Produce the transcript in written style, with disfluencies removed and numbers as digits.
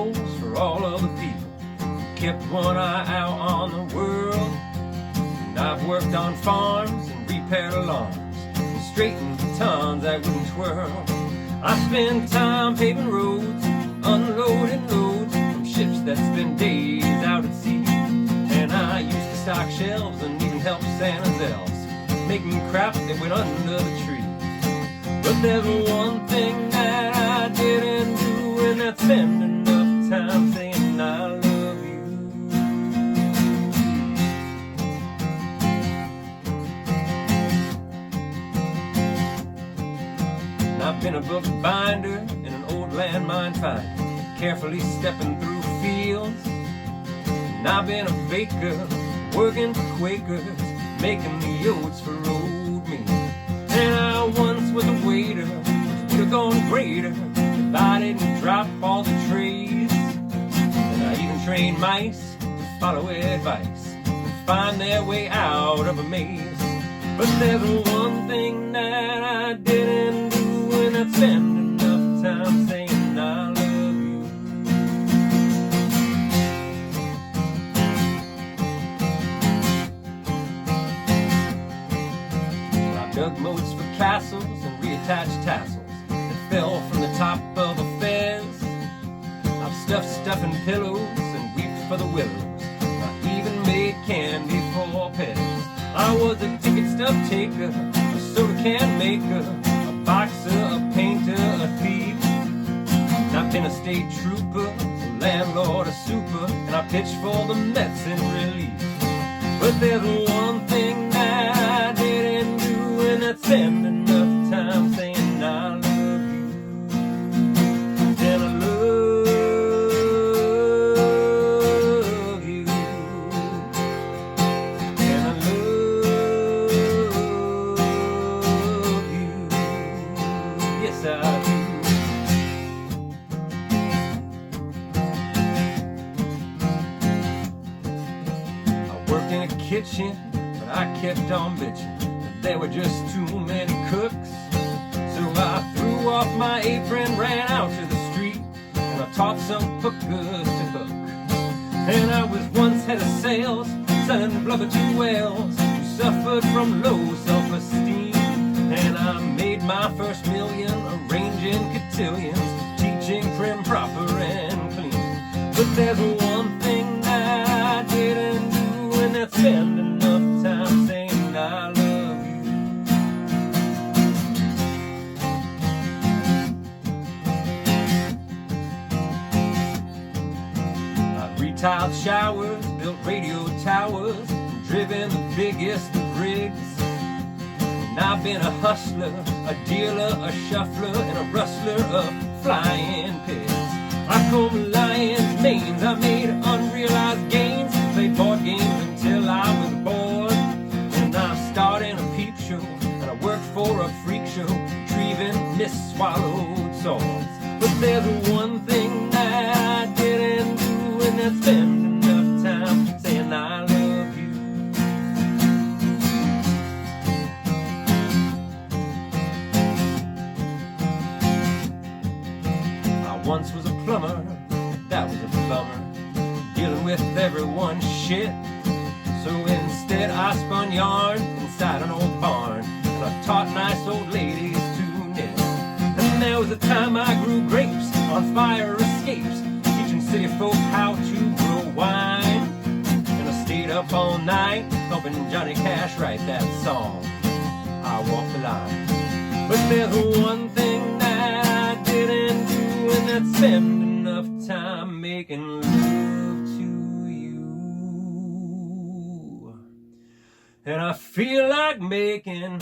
peepholes for all of the people who kept one eye out on the world. And I've worked on farms and repaired alarms and straightened batons that wouldn't twirl. I spent time paving roads, unloading loads from ships that spend days out at sea. And I used to stock shelves and even help Santa's elves making crap that went under the tree. But there's one thing that I didn't do, and that's spend enough time saying I love you. And I've been a bookbinder in an old landmine find, carefully stepping through fields. And I've been a baker, working for Quakers, making the oats for oatmeal. And I once was a waiter, which would have gone greater if I didn't drop all the trays. And I even trained mice to follow advice and find their way out of a maze. But there's one thing that I didn't do, and that's spend enough time saying I love you. I dug moats for castles and reattached tassels that fell from the top of a fez. I've stuffed stuffing pillows and weeped for the willows. I even made candy for pets. I was a ticket stub taker, a soda can maker, a boxer, a painter, a thief. And I've been a state trooper, a landlord, a super, and I pitched for the Mets in relief. But there's one thing that I didn't do, and that's spend enough time saying I love you. And I love you. And I love you. Yes, I do. I worked in a kitchen, but I kept on bitching. There were just too many cooks. So I threw off my apron, ran out to the street, and I taught some hookers to hook. And I was once head of sales, selling blubber to elves who suffered from low self-esteem. And I made my first million arranging cotillions, teaching prim, proper, and clean. But there's one thing that I didn't do, and that's spend enough time saying I love you. Tiled showers, built radio towers, and driven the biggest of rigs. And I've been a hustler, a dealer, a shuffler, and a rustler of flying pigs. I combed lions' manes, I made unrealized gains, played board games until I was bored. And I starred in a peep show, and I worked for a freak show, retrieving misswallowed swords. But there's one thing that I didn't do, and that's spend enough time saying I love you. I once was a plumber, that was a bummer, dealing with everyone's shit. So instead I spun yarn inside an old barn, and I taught nice old ladies to knit. And there was a time I grew grapes on fire escapes, teaching city folk how to grow wine. And I stayed up all night helping Johnny Cash write that song, I Walk the Line. But there's one thing that I didn't do, and that's spend enough time making love to you. And I feel like making